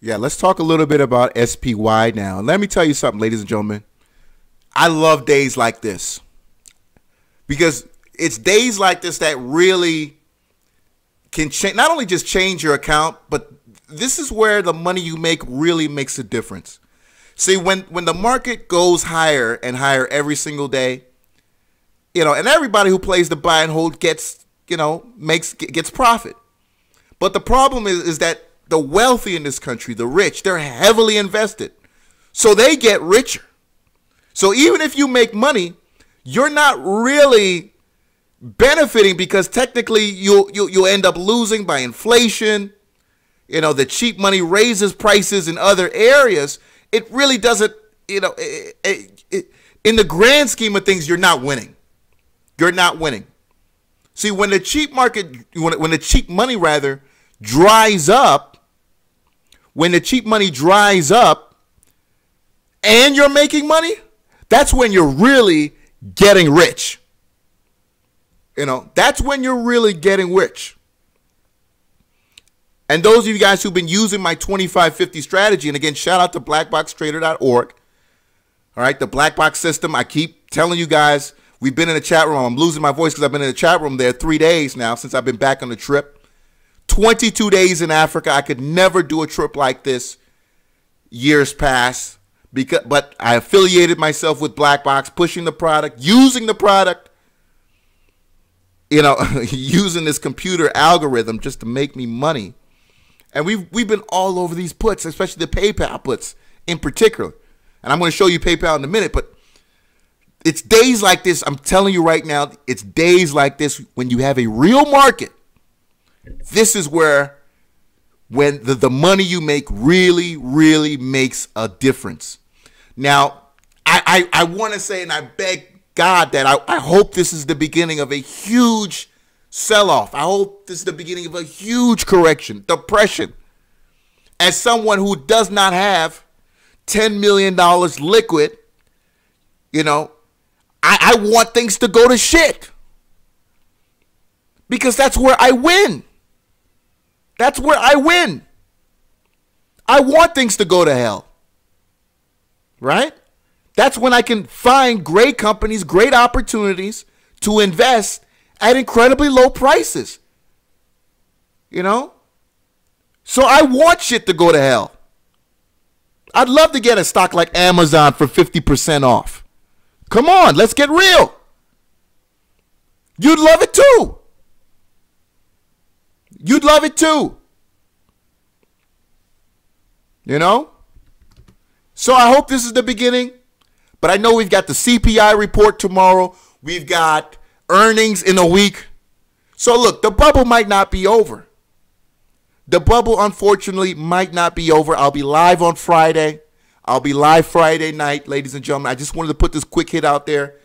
Yeah, let's talk a little bit about SPY now. And let me tell you something, ladies and gentlemen. I love days like this because it's days like this that really can change, not only just change your account, but this is where the money you make really makes a difference. See, when the market goes higher and higher every single day, and everybody who plays the buy and hold gets, gets profit. But the problem is that the wealthy in this country, the rich, they're heavily invested. So they get richer. So even if you make money, you're not really benefiting because technically you'll end up losing by inflation. The cheap money raises prices in other areas. It really doesn't, in the grand scheme of things, you're not winning. You're not winning. See, when the cheap market, when the cheap money rather dries up, and you're making money, that's when you're really getting rich. That's when you're really getting rich. And those of you guys who've been using my 25-50 strategy, and again, shout out to blackboxtrader.org. All right, the black box system. I keep telling you guys, we've been in the chat room. I'm losing my voice because I've been in the chat room there 3 days now since I've been back on the trip. 22 days in Africa. I could never do a trip like this years past. But I affiliated myself with Blackbox, pushing the product, using the product, using this computer algorithm just to make me money. And we've been all over these puts, especially the PayPal puts in particular. And I'm going to show you PayPal in a minute, but it's days like this. I'm telling you right now, it's days like this when you have a real market. This is when the money you make really, really makes a difference. Now, I want to say, and I beg God that I hope this is the beginning of a huge sell-off. I hope this is the beginning of a huge correction, depression. As someone who does not have $10 million liquid, I want things to go to shit. Because that's where I win. That's where I win. I want things to go to hell. Right? That's when I can find great companies, great opportunities to invest at incredibly low prices. So I want shit to go to hell. I'd love to get a stock like Amazon for 50% off. Come on, let's get real. You'd love it too. You'd love it too. So I hope this is the beginning, but I know we've got the CPI report tomorrow. We've got earnings in a week. So look, the bubble might not be over. The bubble, unfortunately, might not be over. I'll be live on Friday. I'll be live Friday night, ladies and gentlemen. I just wanted to put this quick hit out there.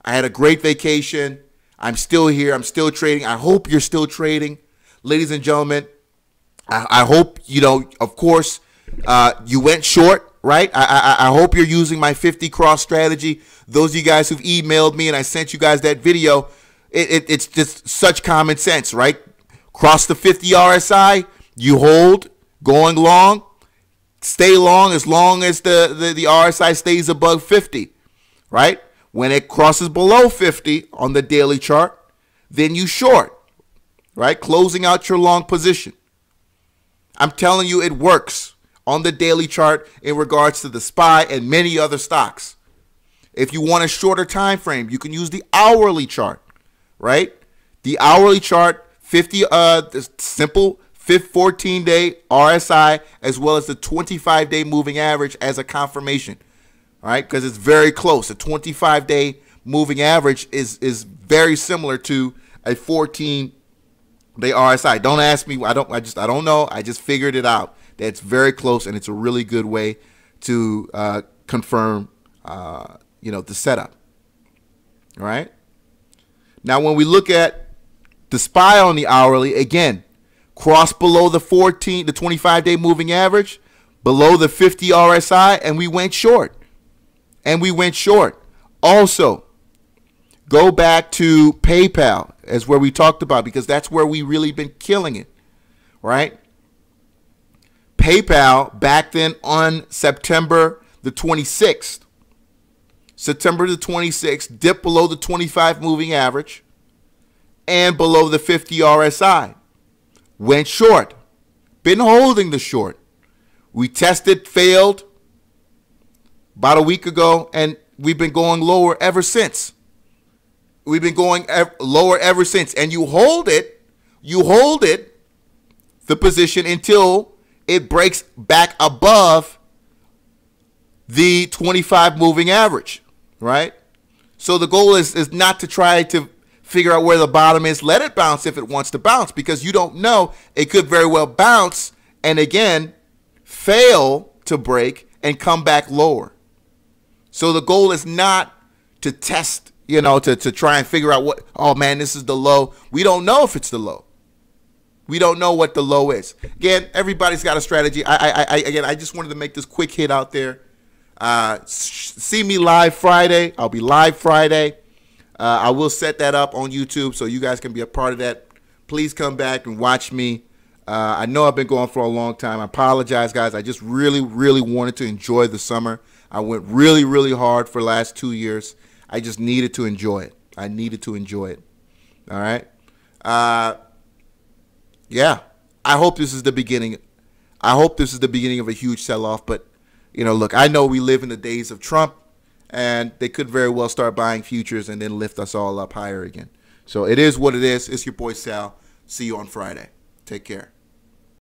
I had a great vacation. I'm still here. I'm still trading. I hope you're still trading. Ladies and gentlemen, I hope, of course, you went short. Right? I hope you're using my 50 cross strategy. Those of you guys who've emailed me and I sent you guys that video, it's just such common sense, right? Cross the 50 RSI, you hold, going long, stay long as the RSI stays above 50, right? When it crosses below 50 on the daily chart, then you short, right? Closing out your long position. I'm telling you, it works on the daily chart in regards to the SPY and many other stocks. If you want a shorter time frame, you can use the hourly chart, right? The hourly chart, the simple 14-day RSI, as well as the 25-day moving average as a confirmation, right? Because it's very close. A 25-day moving average is very similar to a 14-day RSI. Don't ask me. I don't know. I just figured it out. That's very close, and it's a really good way to confirm, the setup. All right. Now, when we look at the SPY on the hourly, again, cross below the 25-day moving average, below the 50 RSI, and we went short. Also, go back to PayPal as where we talked about, because that's where we really been killing it, right? PayPal back then on September the 26th. September the 26th, dipped below the 25 moving average and below the 50 RSI. Went short. Been holding the short. We tested, failed about a week ago, and we've been going lower ever since. We've been going lower ever since. And you hold it, the position, until it breaks back above the 25 moving average, right? So the goal is not to try to figure out where the bottom is. Let it bounce if it wants to bounce, because you don't know. It could very well bounce and again fail to break and come back lower. So the goal is not to test, to try and figure out what, oh man, this is the low. We don't know if it's the low. We don't know what the low is. Again, everybody's got a strategy. I just wanted to make this quick hit out there. See me live Friday. I'll be live Friday. I will set that up on YouTube so you guys can be a part of that. Please come back and watch me. I know I've been going for a long time. I apologize, guys. I just really, really wanted to enjoy the summer. I went really, really hard for the last 2 years. I just needed to enjoy it. I needed to enjoy it. All right. Yeah. I hope this is the beginning. I hope this is the beginning of a huge sell-off. But, look, I know we live in the days of Trump, and they could very well start buying futures and then lift us all up higher again. So it is what it is. It's your boy Sal. See you on Friday. Take care.